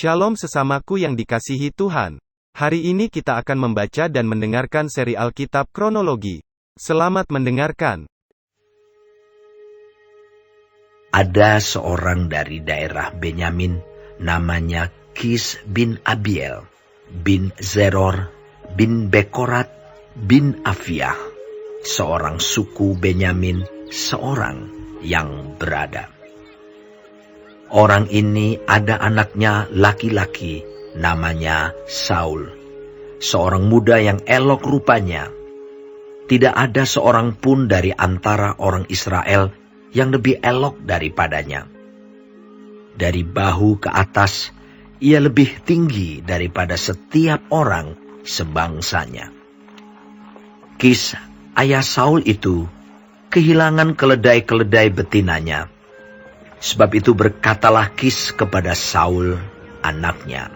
Shalom sesamaku yang dikasihi Tuhan. Hari ini kita akan membaca dan mendengarkan seri Alkitab Kronologi. Selamat mendengarkan. Ada seorang dari daerah Benyamin, namanya Kis bin Abiel, bin Zeror, bin Bekorat, bin Afiah, seorang suku Benyamin, seorang yang berada. Orang ini ada anaknya laki-laki, namanya Saul, seorang muda yang elok rupanya. Tidak ada seorang pun dari antara orang Israel yang lebih elok daripadanya. Dari bahu ke atas, ia lebih tinggi daripada setiap orang sebangsanya. Kis, ayah Saul itu, kehilangan keledai-keledai betinanya. Sebab itu berkatalah Kis kepada Saul, anaknya,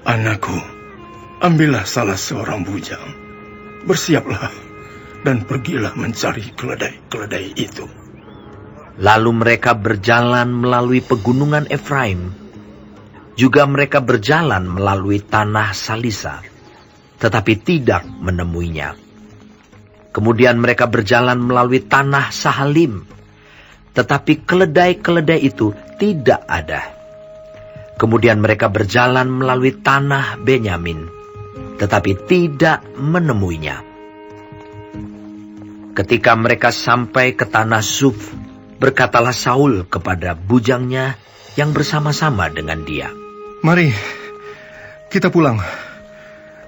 "Anakku, ambillah salah seorang bujang, bersiaplah, dan pergilah mencari keledai-keledai itu." Lalu mereka berjalan melalui pegunungan Efraim. Juga mereka berjalan melalui tanah Salisa, tetapi tidak menemuinya. Kemudian mereka berjalan melalui tanah Sahalim, tetapi keledai-keledai itu tidak ada. Kemudian mereka berjalan melalui tanah Benyamin, tetapi tidak menemuinya. Ketika mereka sampai ke tanah Zuf, berkatalah Saul kepada bujangnya yang bersama-sama dengan dia, "Mari, kita pulang.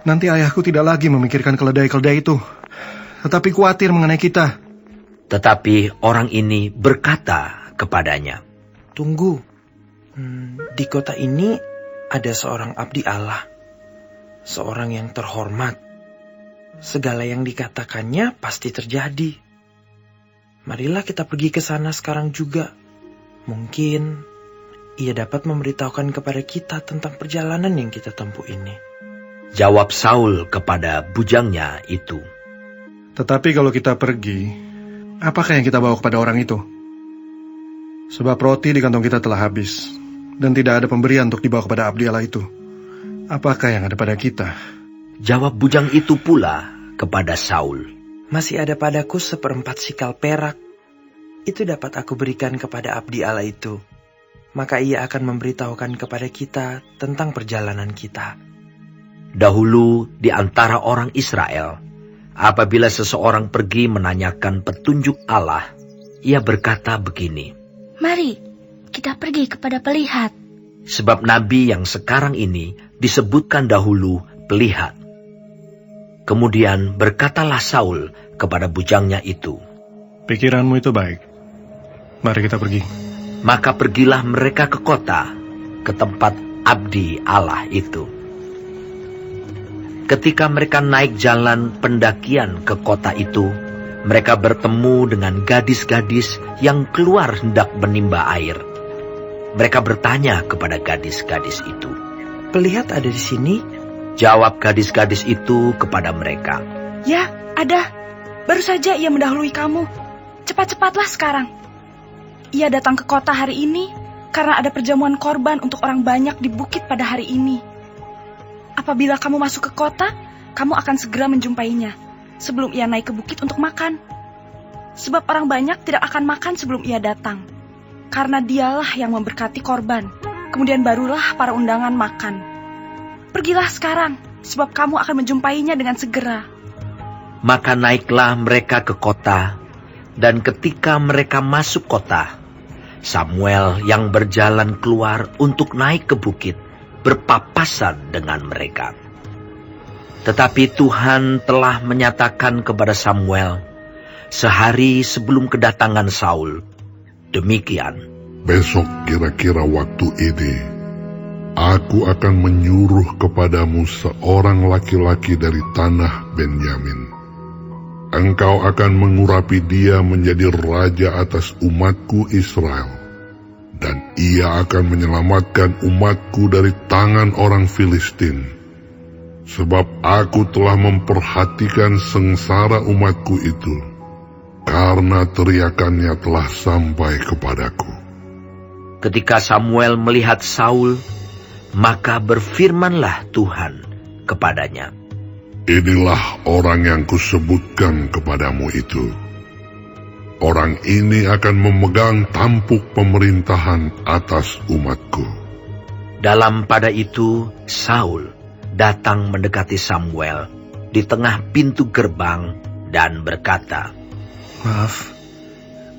Nanti ayahku tidak lagi memikirkan keledai-keledai itu, tetapi khawatir mengenai kita." Tetapi orang ini berkata kepadanya, "Tunggu, di kota ini ada seorang abdi Allah, seorang yang terhormat. Segala yang dikatakannya pasti terjadi. Marilah kita pergi ke sana sekarang juga. Mungkin ia dapat memberitahukan kepada kita tentang perjalanan yang kita tempuh ini." Jawab Saul kepada bujangnya itu, "Tetapi kalau kita pergi, apakah yang kita bawa kepada orang itu? Sebab roti di kantong kita telah habis, dan tidak ada pemberian untuk dibawa kepada abdi Allah itu. Apakah yang ada pada kita?" Jawab bujang itu pula kepada Saul, "Masih ada padaku 1/4 sikal perak. Itu dapat aku berikan kepada abdi Allah itu. Maka ia akan memberitahukan kepada kita tentang perjalanan kita." Dahulu di antara orang Israel, apabila seseorang pergi menanyakan petunjuk Allah, ia berkata begini, "Mari, kita pergi kepada pelihat." sebab nabi yang sekarang ini disebutkan dahulu pelihat. Kemudian berkatalah Saul kepada bujangnya itu, "Pikiranmu itu baik. Mari kita pergi." Maka pergilah mereka ke kota, ke tempat abdi Allah itu. Ketika mereka naik jalan pendakian ke kota itu, mereka bertemu dengan gadis-gadis yang keluar hendak menimba air. Mereka bertanya kepada gadis-gadis itu, "Pelihat ada di sini?" Jawab gadis-gadis itu kepada mereka, "Ya, ada. Baru saja ia mendahului kamu. Cepat-cepatlah sekarang. Ia datang ke kota hari ini karena ada perjamuan korban untuk orang banyak di bukit pada hari ini. Apabila kamu masuk ke kota, kamu akan segera menjumpainya sebelum ia naik ke bukit untuk makan. Sebab orang banyak tidak akan makan sebelum ia datang, karena dialah yang memberkati korban. Kemudian barulah para undangan makan. Pergilah sekarang, sebab kamu akan menjumpainya dengan segera." Maka naiklah mereka ke kota, dan ketika mereka masuk kota, Samuel yang berjalan keluar untuk naik ke bukit berpapasan dengan mereka. Tetapi Tuhan telah menyatakan kepada Samuel sehari sebelum kedatangan Saul, demikian, "Besok kira-kira waktu ini, aku akan menyuruh kepadamu seorang laki-laki dari tanah Benyamin. Engkau akan mengurapi dia menjadi raja atas umatku Israel, dan ia akan menyelamatkan umatku dari tangan orang Filistin. Sebab aku telah memperhatikan sengsara umatku itu, karena teriakannya telah sampai kepadaku." Ketika Samuel melihat Saul, Maka berfirmanlah Tuhan kepadanya, Inilah orang yang kusebutkan kepadamu itu. Orang ini akan memegang tampuk pemerintahan atas umatku. Dalam pada itu, Saul datang mendekati Samuel di tengah pintu gerbang dan berkata, Maaf,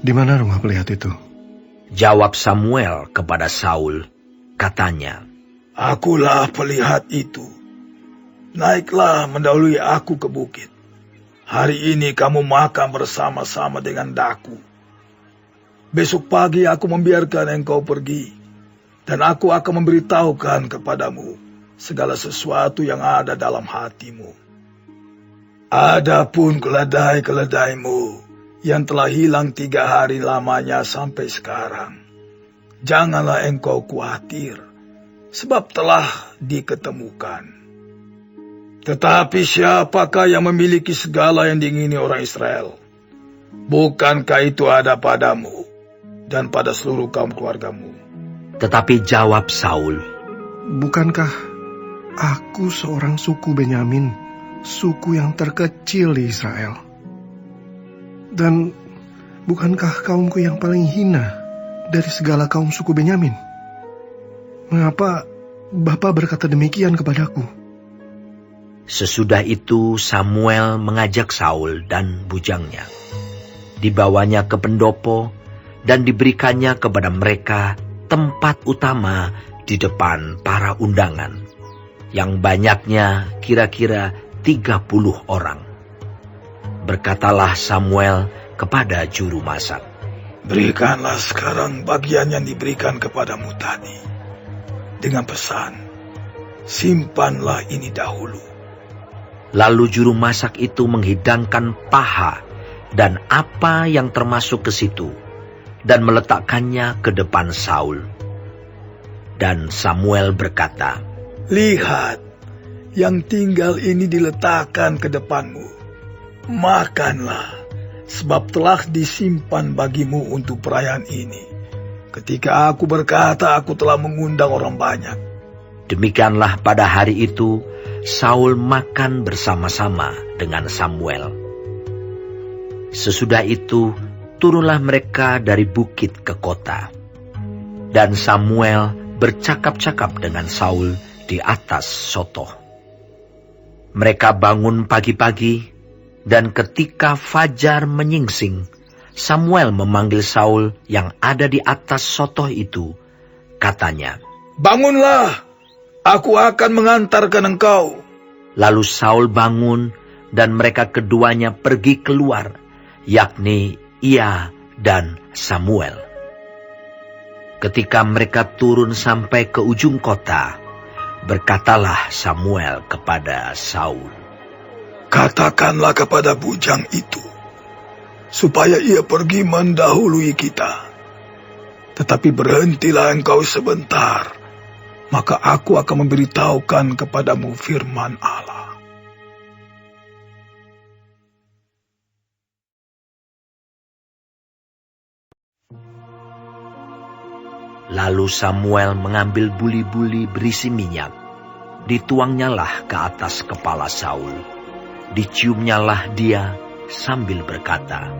di mana rumah pelihat itu? Jawab Samuel kepada Saul, katanya, Akulah pelihat itu. Naiklah mendahului aku ke bukit. Hari ini kamu makan bersama-sama dengan daku. Besok pagi aku membiarkan engkau pergi, dan aku akan memberitahukan kepadamu segala sesuatu yang ada dalam hatimu. Adapun keledai-keledaimu yang telah hilang 3 hari lamanya sampai sekarang, janganlah engkau khawatir, sebab telah diketemukan. Tetapi siapakah yang memiliki segala yang diingini orang Israel? Bukankah itu ada padamu dan pada seluruh kaum keluargamu? Tetapi jawab Saul, Bukankah aku seorang suku Benyamin, suku yang terkecil di Israel? Dan bukankah kaumku yang paling hina dari segala kaum suku Benyamin? Mengapa Bapa berkata demikian kepadaku? Sesudah itu Samuel mengajak Saul dan bujangnya. Dibawanya ke pendopo dan diberikannya kepada mereka tempat utama di depan para undangan, yang banyaknya kira-kira 30 orang. Berkatalah Samuel kepada juru masak, Berikanlah sekarang bagian yang diberikan kepadamu tadi, dengan pesan, simpanlah ini dahulu. Lalu juru masak itu menghidangkan paha dan apa yang termasuk ke situ, dan meletakkannya ke depan Saul. Dan Samuel berkata, Lihat, yang tinggal ini diletakkan ke depanmu. Makanlah, sebab telah disimpan bagimu untuk perayaan ini. Ketika aku berkata, aku telah mengundang orang banyak. Demikianlah pada hari itu, Saul makan bersama-sama dengan Samuel. Sesudah itu, turunlah mereka dari bukit ke kota. Dan Samuel bercakap-cakap dengan Saul di atas sotoh. Mereka bangun pagi-pagi, dan ketika fajar menyingsing, Samuel memanggil Saul yang ada di atas sotoh itu. Katanya, Bangunlah, aku akan mengantarkan engkau. Lalu Saul bangun, dan mereka keduanya pergi keluar, yakni ia dan Samuel. Ketika mereka turun sampai ke ujung kota, berkatalah Samuel kepada Saul, Katakanlah kepada bujang itu, supaya ia pergi mendahului kita. Tetapi berhentilah engkau sebentar, maka aku akan memberitahukan kepadamu firman Allah. Lalu Samuel mengambil buli-buli berisi minyak, dituangnyalah ke atas kepala Saul, diciumnyalah dia sambil berkata,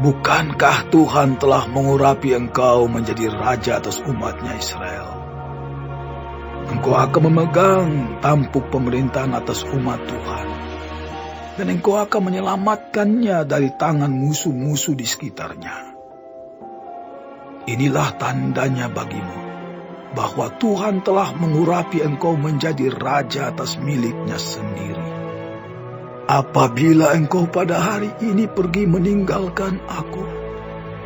Bukankah Tuhan telah mengurapi engkau menjadi raja atas umatnya Israel? Engkau akan memegang tampuk pemerintahan atas umat Tuhan, dan engkau akan menyelamatkannya dari tangan musuh-musuh di sekitarnya. Inilah tandanya bagimu, bahwa Tuhan telah mengurapi engkau menjadi raja atas miliknya sendiri. Apabila engkau pada hari ini pergi meninggalkan aku,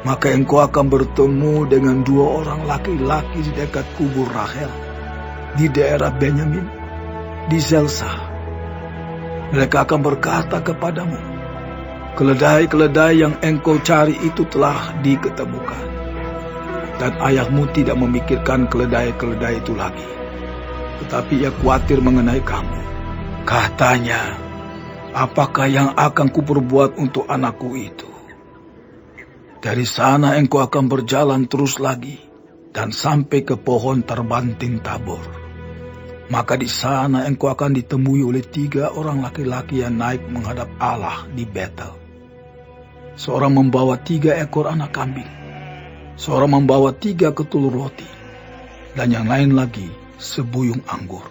maka engkau akan bertemu dengan 2 orang laki-laki di dekat kubur Rahel, di daerah Benyamin, di Zelzah. Mereka akan berkata kepadamu, keledai-keledai yang engkau cari itu telah diketemukan. Dan ayahmu tidak memikirkan keledai-keledai itu lagi, tetapi ia khawatir mengenai kamu. Katanya, apakah yang akan kuperbuat untuk anakku itu? Dari sana engkau akan berjalan terus lagi, dan sampai ke pohon terbanting Tabor. Maka di sana engkau akan ditemui oleh 3 orang laki-laki yang naik menghadap Allah di Betel. Seorang membawa 3 ekor anak kambing, seorang membawa 3 ketul roti, dan yang lain lagi sebuyung anggur.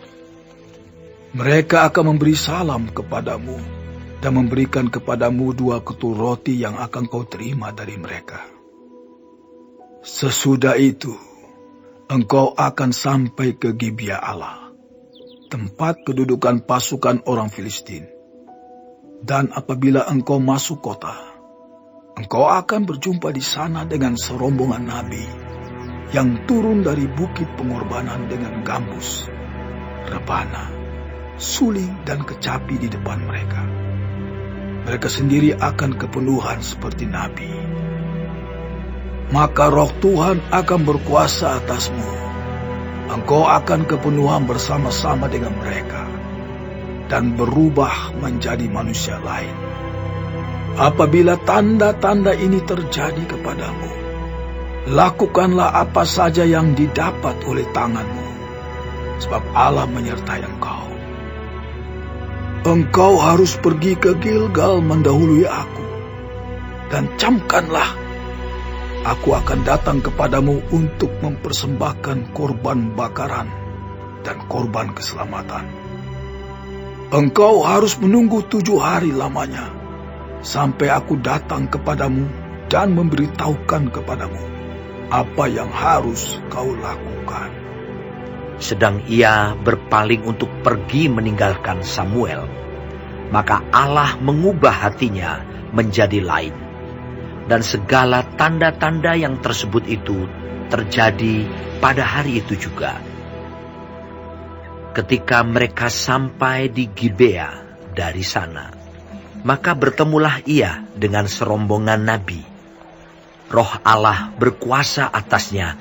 Mereka akan memberi salam kepadamu dan memberikan kepadamu 2 ketul roti yang akan kau terima dari mereka. Sesudah itu, engkau akan sampai ke Gibea Allah, tempat kedudukan pasukan orang Filistin. Dan apabila engkau masuk kota, engkau akan berjumpa di sana dengan serombongan nabi yang turun dari bukit pengorbanan dengan gambus, rebana, suling, dan kecapi di depan mereka. Mereka sendiri akan kepenuhan seperti nabi. Maka roh Tuhan akan berkuasa atasmu. Engkau akan kepenuhan bersama-sama dengan mereka dan berubah menjadi manusia lain. Apabila tanda-tanda ini terjadi kepadamu, lakukanlah apa saja yang didapat oleh tanganmu, sebab Allah menyertai engkau. Engkau harus pergi ke Gilgal mendahului aku, dan camkanlah, aku akan datang kepadamu untuk mempersembahkan korban bakaran dan korban keselamatan. Engkau harus menunggu 7 hari lamanya, sampai aku datang kepadamu dan memberitahukan kepadamu apa yang harus kau lakukan. Sedang ia berpaling untuk pergi meninggalkan Samuel, maka Allah mengubah hatinya menjadi lain. Dan segala tanda-tanda yang tersebut itu terjadi pada hari itu juga. Ketika mereka sampai di Gibea dari sana, maka bertemulah ia dengan serombongan nabi. Roh Allah berkuasa atasnya,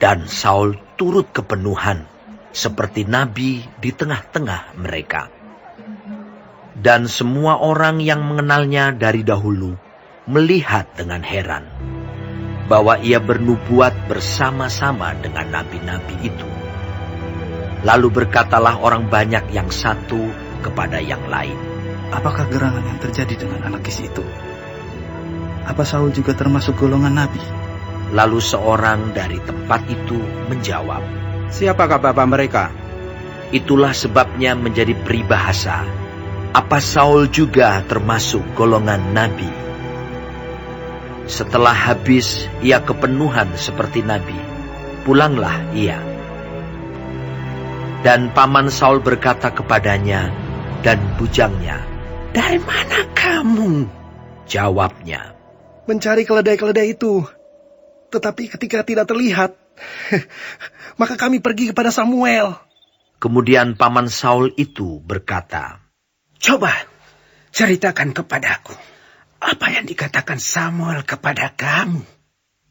dan Saul turut kepenuhan, seperti nabi di tengah-tengah mereka. Dan semua orang yang mengenalnya dari dahulu melihat dengan heran bahwa ia bernubuat bersama-sama dengan nabi-nabi itu. Lalu berkatalah orang banyak yang satu kepada yang lain, apakah gerangan yang terjadi dengan anak Kis itu? Apa Saul juga termasuk golongan nabi? Lalu seorang dari tempat itu menjawab, siapakah bapa mereka? Itulah sebabnya menjadi peribahasa, apa Saul juga termasuk golongan nabi? Setelah habis ia kepenuhan seperti nabi, pulanglah ia. Dan paman Saul berkata kepadanya dan bujangnya, dari mana kamu? Jawabnya, mencari keledai-keledai itu. Tetapi ketika tidak terlihat, maka kami pergi kepada Samuel. Kemudian paman Saul itu berkata, coba ceritakan kepadaku, apa yang dikatakan Samuel kepada kamu?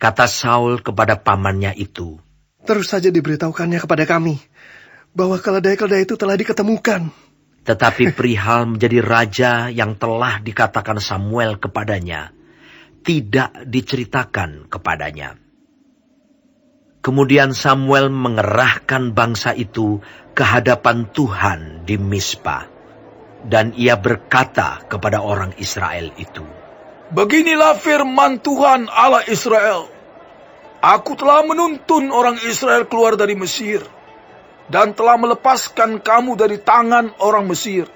Kata Saul kepada pamannya itu, terus saja diberitahukannya kepada kami bahwa keledai-keledai itu telah diketemukan. Tetapi perihal menjadi raja yang telah dikatakan Samuel kepadanya, tidak diceritakan kepadanya. Kemudian Samuel mengerahkan bangsa itu ke hadapan Tuhan di Mispa. Dan ia berkata kepada orang Israel itu, beginilah firman Tuhan Allah Israel. Aku telah menuntun orang Israel keluar dari Mesir, dan telah melepaskan kamu dari tangan orang Mesir,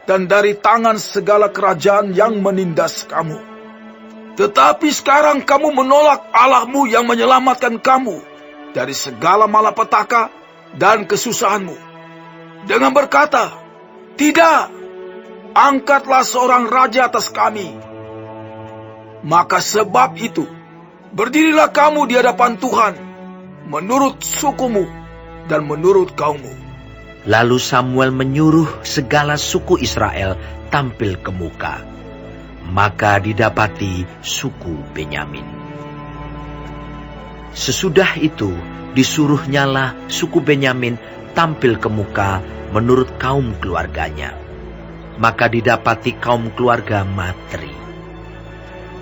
dan dari tangan segala kerajaan yang menindas kamu. Tetapi sekarang kamu menolak Allahmu yang menyelamatkan kamu dari segala malapetaka dan kesusahanmu, dengan berkata, tidak, angkatlah seorang raja atas kami. Maka sebab itu, berdirilah kamu di hadapan Tuhan, menurut sukumu dan menurut kaummu. Lalu Samuel menyuruh segala suku Israel tampil ke muka. Maka didapati suku Benyamin. Sesudah itu, disuruhnyalah suku Benyamin tampil ke muka menurut kaum keluarganya. Maka didapati kaum keluarga Matri.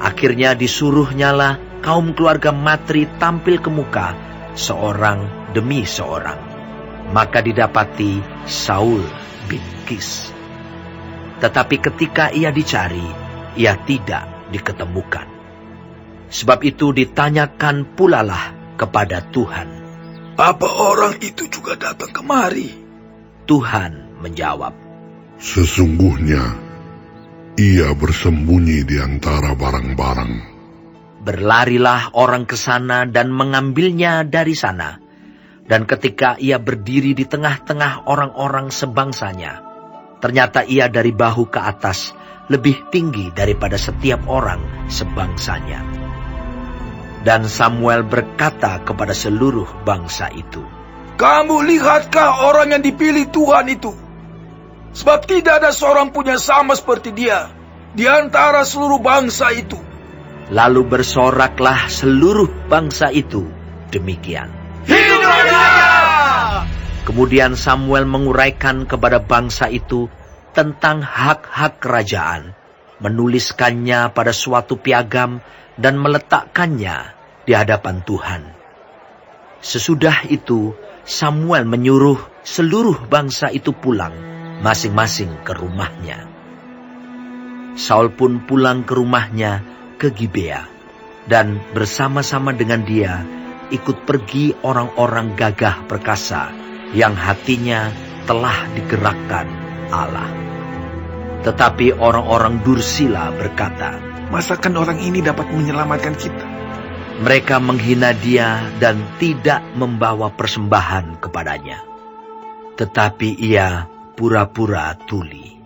Akhirnya disuruhnyalah kaum keluarga Matri tampil ke muka, seorang demi seorang. Maka didapati Saul bin Kis. Tetapi ketika ia dicari, ia tidak diketemukan. Sebab itu ditanyakan pulalah kepada Tuhan. Apa orang itu juga datang kemari? Tuhan menjawab, Sesungguhnya ia bersembunyi di antara barang-barang. Berlarilah orang ke sana dan mengambilnya dari sana. Dan ketika ia berdiri di tengah-tengah orang-orang sebangsanya, ternyata ia dari bahu ke atas lebih tinggi daripada setiap orang sebangsanya. Dan Samuel berkata kepada seluruh bangsa itu, Kamu lihatkah orang yang dipilih Tuhan itu? Sebab tidak ada seorang pun yang sama seperti dia di antara seluruh bangsa itu. Lalu bersoraklah seluruh bangsa itu demikian. Hidup dia! Kemudian Samuel menguraikan kepada bangsa itu tentang hak-hak kerajaan, menuliskannya pada suatu piagam dan meletakkannya di hadapan Tuhan. Sesudah itu Samuel menyuruh seluruh bangsa itu pulang masing-masing ke rumahnya. Saul pun pulang ke rumahnya ke Gibea, dan bersama-sama dengan dia ikut pergi orang-orang gagah perkasa yang hatinya telah digerakkan Allah. Tetapi orang-orang dursila berkata, Masakan orang ini dapat menyelamatkan kita? Mereka menghina dia dan tidak membawa persembahan kepadanya. Tetapi ia pura-pura tuli.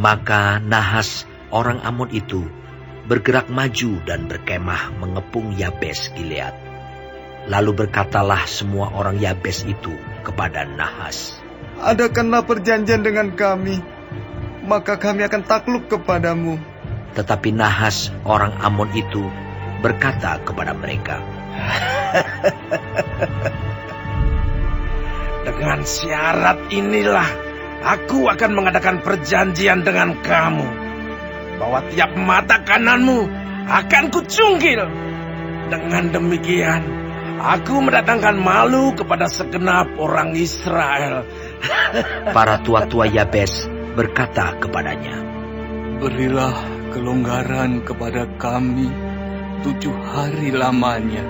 Maka Nahas orang Amon itu bergerak maju dan berkemah mengepung Yabes Gilead. Lalu berkatalah semua orang Yabes itu kepada Nahas, Adakanlah perjanjian dengan kami, maka kami akan takluk kepadamu. Tetapi Nahas orang Amon itu berkata kepada mereka, Dengan syarat inilah aku akan mengadakan perjanjian dengan kamu, bahwa tiap mata kananmu akan kucungkil. Dengan demikian, aku mendatangkan malu kepada segenap orang Israel. Para tua-tua Yabes berkata kepadanya, Berilah kelonggaran kepada kami 7 hari lamanya,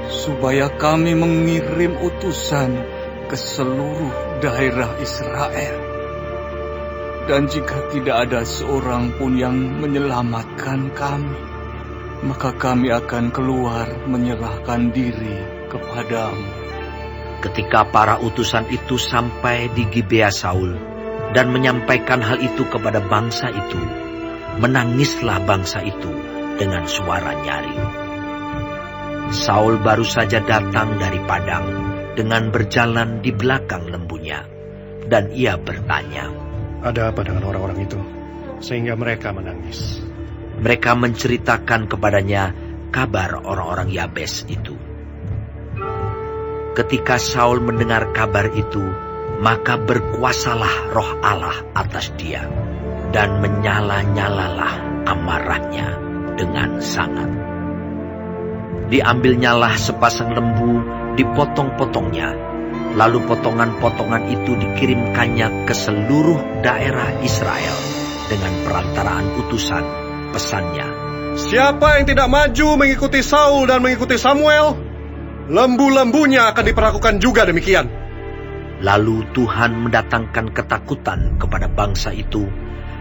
supaya kami mengirim utusan ke seluruh daerah Israel. Dan jika tidak ada seorang pun yang menyelamatkan kami, maka kami akan keluar menyerahkan diri kepadamu. Ketika para utusan itu sampai di Gibea Saul dan menyampaikan hal itu kepada bangsa itu, menangislah bangsa itu dengan suara nyaring. Saul baru saja datang dari padang dengan berjalan di belakang lembunya, dan ia bertanya, Ada apa dengan orang-orang itu, sehingga mereka menangis? Mereka menceritakan kepadanya kabar orang-orang Yabes itu. Ketika Saul mendengar kabar itu, maka berkuasalah roh Allah atas dia, dan menyala-nyalalah amarahnya dengan sangat. Diambilnyalah sepasang lembu, dipotong-potongnya, lalu potongan-potongan itu dikirimkannya ke seluruh daerah Israel dengan perantaraan utusan. Pesannya, Siapa yang tidak maju mengikuti Saul dan mengikuti Samuel, lembu-lembunya akan diperlakukan juga demikian. Lalu Tuhan mendatangkan ketakutan kepada bangsa itu,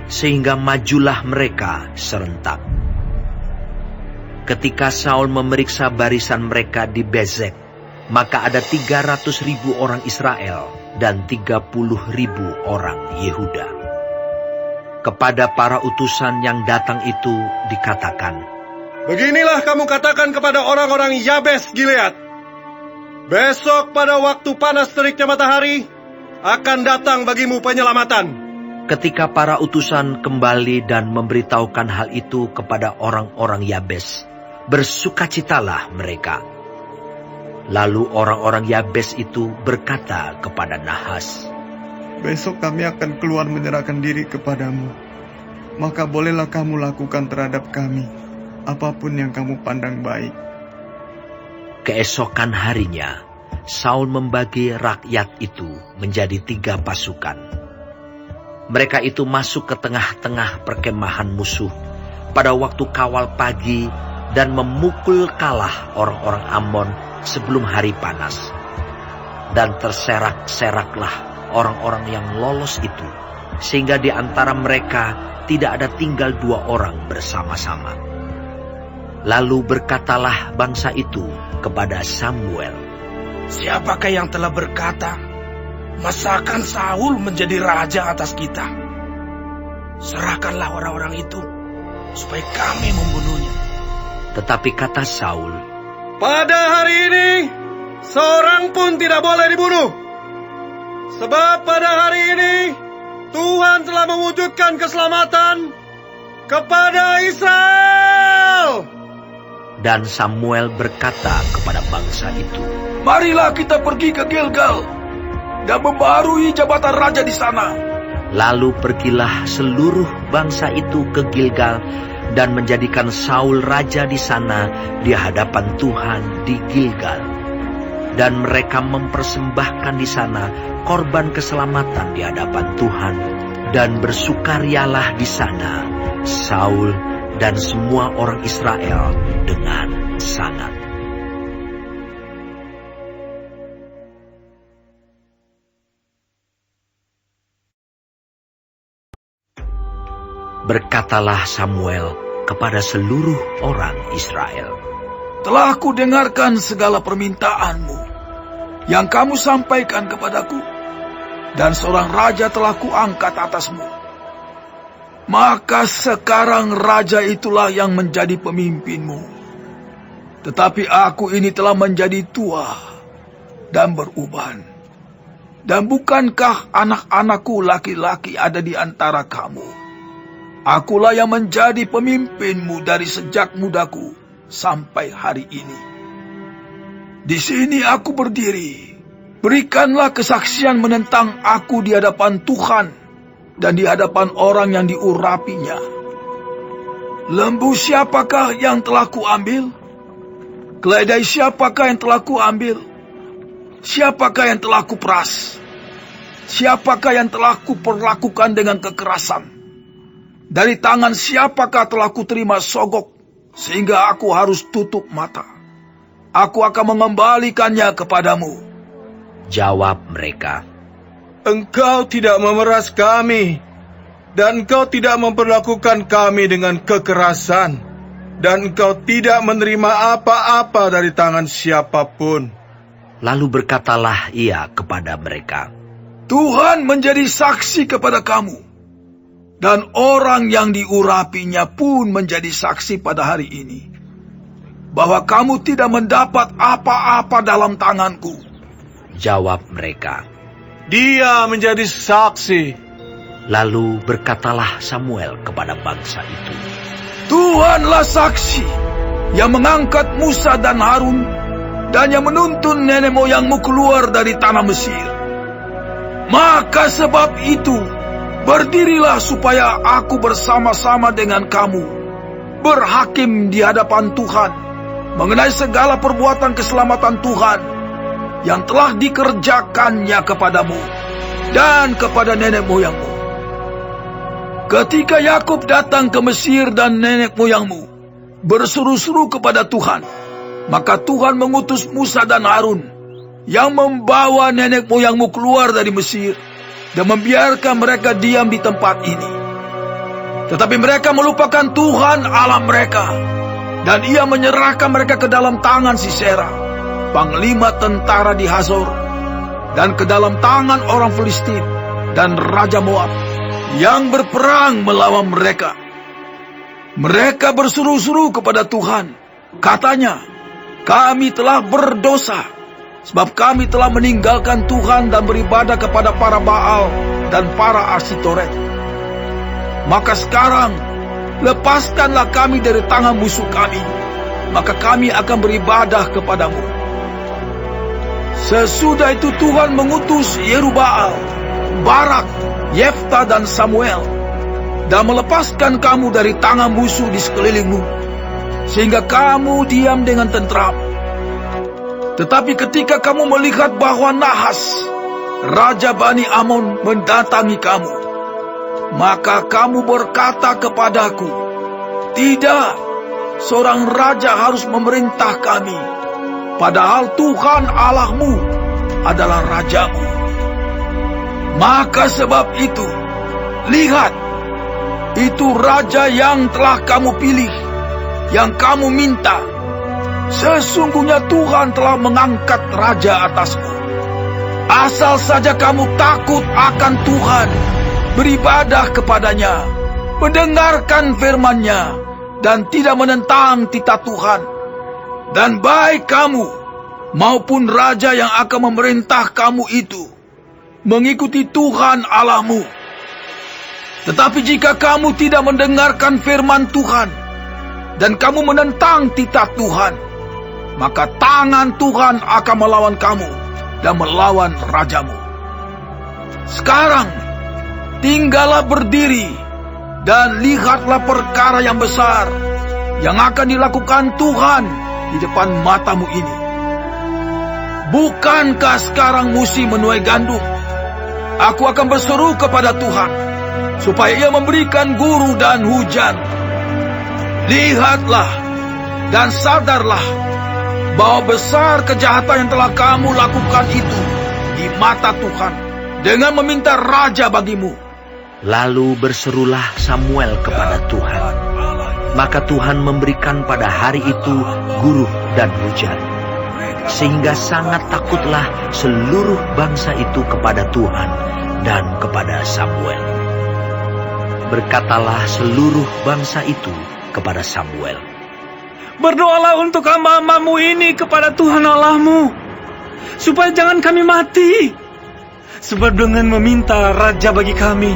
sehingga majulah mereka serentak. Ketika Saul memeriksa barisan mereka di Bezek, maka ada 300.000 orang Israel dan 30.000 orang Yehuda. Kepada para utusan yang datang itu dikatakan, Beginilah kamu katakan kepada orang-orang Yabes Gilead, besok pada waktu panas teriknya matahari, akan datang bagimu penyelamatan. Ketika para utusan kembali dan memberitahukan hal itu kepada orang-orang Yabes, bersukacitalah mereka. Lalu orang-orang Yabes itu berkata kepada Nahas, Besok kami akan keluar menyerahkan diri kepadamu. maka bolehlah kamu lakukan terhadap kami apapun yang kamu pandang baik. Keesokan harinya, Saul membagi rakyat itu menjadi 3 pasukan. Mereka itu masuk ke tengah-tengah perkemahan musuh pada waktu kawal pagi dan memukul kalah orang-orang Amon sebelum hari panas. Dan terserak-seraklah orang-orang yang lolos itu, sehingga di antara mereka tidak ada tinggal 2 orang bersama-sama. Lalu berkatalah bangsa itu kepada Samuel, "Siapakah yang telah berkata, masakan Saul menjadi raja atas kita? Serahkanlah orang-orang itu, supaya kami membunuhnya." Tetapi kata Saul, "Pada hari ini, seorang pun tidak boleh dibunuh. Sebab pada hari ini, Tuhan telah mewujudkan keselamatan kepada Israel." Dan Samuel berkata kepada bangsa itu, "Marilah kita pergi ke Gilgal dan membarui jabatan raja di sana." Lalu pergilah seluruh bangsa itu ke Gilgal dan menjadikan Saul raja di sana di hadapan Tuhan di Gilgal. Dan mereka mempersembahkan di sana korban keselamatan di hadapan Tuhan, dan bersukarialah di sana Saul dan semua orang Israel dengan sangat. Berkatalah Samuel kepada seluruh orang Israel, "Telah aku dengarkan segala permintaanmu yang kamu sampaikan kepadaku, dan seorang raja telah kuangkat atasmu. Maka sekarang raja itulah yang menjadi pemimpinmu. Tetapi aku ini telah menjadi tua dan beruban. Dan bukankah anak-anakku laki-laki ada di antara kamu? Akulah yang menjadi pemimpinmu dari sejak mudaku sampai hari ini. Di sini aku berdiri. Berikanlah kesaksian menentang aku di hadapan Tuhan dan di hadapan orang yang diurapinya. Lembu siapakah yang telah kuambil? Keledai siapakah yang telah kuambil? Siapakah yang telah kuperas? Siapakah yang telah kuperlakukan dengan kekerasan? Dari tangan siapakah telah kuterima sogok sehingga aku harus tutup mata? Aku akan mengembalikannya kepadamu." Jawab mereka, "Engkau tidak memeras kami, dan engkau tidak memperlakukan kami dengan kekerasan, dan engkau tidak menerima apa-apa dari tangan siapapun." Lalu berkatalah ia kepada mereka, "Tuhan menjadi saksi kepada kamu, dan orang yang diurapinya pun menjadi saksi pada hari ini, bahwa kamu tidak mendapat apa-apa dalam tanganku." Jawab mereka, "Dia menjadi saksi." Lalu berkatalah Samuel kepada bangsa itu, "Tuhanlah saksi yang mengangkat Musa dan Harun dan yang menuntun nenek moyangmu keluar dari tanah Mesir. Maka sebab itu, berdirilah supaya aku bersama-sama dengan kamu berhakim di hadapan Tuhan mengenai segala perbuatan keselamatan Tuhan yang telah dikerjakannya kepadamu dan kepada nenek moyangmu. Ketika Yakub datang ke Mesir dan nenek moyangmu berseru-seru kepada Tuhan, maka Tuhan mengutus Musa dan Harun yang membawa nenek moyangmu keluar dari Mesir dan membiarkan mereka diam di tempat ini. Tetapi mereka melupakan Tuhan Allah mereka, dan ia menyerahkan mereka ke dalam tangan Sisera, panglima tentara di Hazor, dan ke dalam tangan orang Filistin dan Raja Moab yang berperang melawan mereka. Mereka berseru-seru kepada Tuhan, katanya, "Kami telah berdosa, sebab kami telah meninggalkan Tuhan dan beribadah kepada para Baal dan para Asitoret. Maka sekarang, lepaskanlah kami dari tangan musuh kami, maka kami akan beribadah kepadamu." Sesudah itu Tuhan mengutus Yerubaal, Barak, Yefta dan Samuel. dan melepaskan kamu dari tangan musuh di sekelilingmu, sehingga kamu diam dengan tentram. Tetapi ketika kamu melihat bahwa Nahas, Raja Bani Amon mendatangi kamu, maka kamu berkata kepadaku, "Tidak, seorang raja harus memerintah kami, padahal Tuhan Allahmu adalah rajamu." Maka sebab itu, lihat, itu raja yang telah kamu pilih, yang kamu minta. Sesungguhnya Tuhan telah mengangkat raja atasmu. Asal saja kamu takut akan Tuhan, beribadah kepadanya, mendengarkan firman-Nya, dan tidak menentang titah Tuhan. Dan baik kamu maupun raja yang akan memerintah kamu itu mengikuti Tuhan Allahmu. Tetapi jika kamu tidak mendengarkan firman Tuhan dan kamu menentang titah Tuhan, maka tangan Tuhan akan melawan kamu dan melawan rajamu. Sekarang tinggallah berdiri dan lihatlah perkara yang besar yang akan dilakukan Tuhan di depan matamu ini. Bukankah sekarang musim menuai gandum? Aku akan berseru kepada Tuhan supaya Ia memberikan guru dan hujan. Lihatlah dan sadarlah bahwa besar kejahatan yang telah kamu lakukan itu di mata Tuhan dengan meminta raja bagimu. Lalu berserulah Samuel kepada Tuhan. Maka Tuhan memberikan pada hari itu guru dan hujan, sehingga sangat takutlah seluruh bangsa itu kepada Tuhan dan kepada Samuel. Berkatalah seluruh bangsa itu kepada Samuel, "Berdoalah untuk hamba-hambamu ini kepada Tuhan Allahmu, supaya jangan kami mati. Sebab dengan meminta raja bagi kami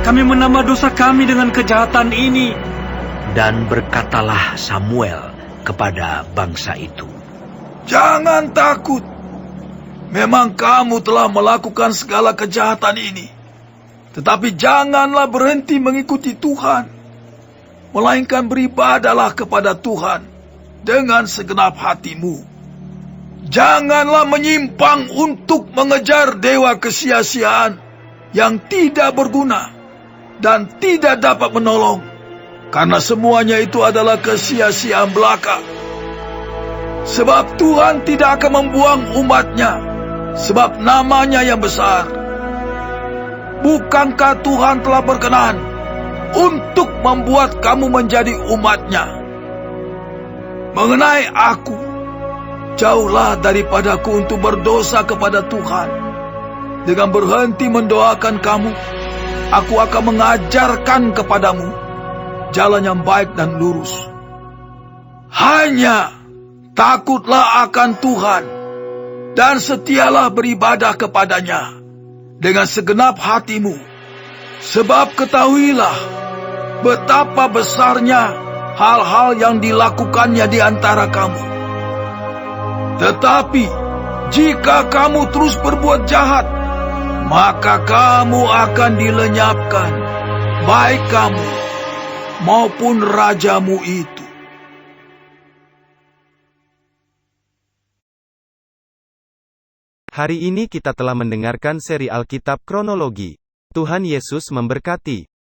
menambah dosa kami dengan kejahatan ini." Dan berkatalah Samuel kepada bangsa itu, "Jangan takut. Memang kamu telah melakukan segala kejahatan ini. Tetapi janganlah berhenti mengikuti Tuhan, melainkan beribadahlah kepada Tuhan dengan segenap hatimu. Janganlah menyimpang untuk mengejar dewa kesia-siaan yang tidak berguna dan tidak dapat menolong, karena semuanya itu adalah kesia-siaan belaka. Sebab Tuhan tidak akan membuang umat-Nya, sebab nama-Nya yang besar. Bukankah Tuhan telah berkenan untuk membuat kamu menjadi umat-Nya? Mengenai aku, jauhlah daripadaku untuk berdosa kepada Tuhan. Dengan berhenti mendoakan kamu, aku akan mengajarkan kepadamu jalan yang baik dan lurus. Hanya takutlah akan Tuhan dan setialah beribadah kepadanya dengan segenap hatimu. Sebab ketahuilah betapa besarnya hal-hal yang dilakukannya di antara kamu. Tetapi jika kamu terus berbuat jahat, maka kamu akan dilenyapkan, baik kamu maupun rajamu itu." Hari ini kita telah mendengarkan seri Alkitab Kronologi. Tuhan Yesus memberkati.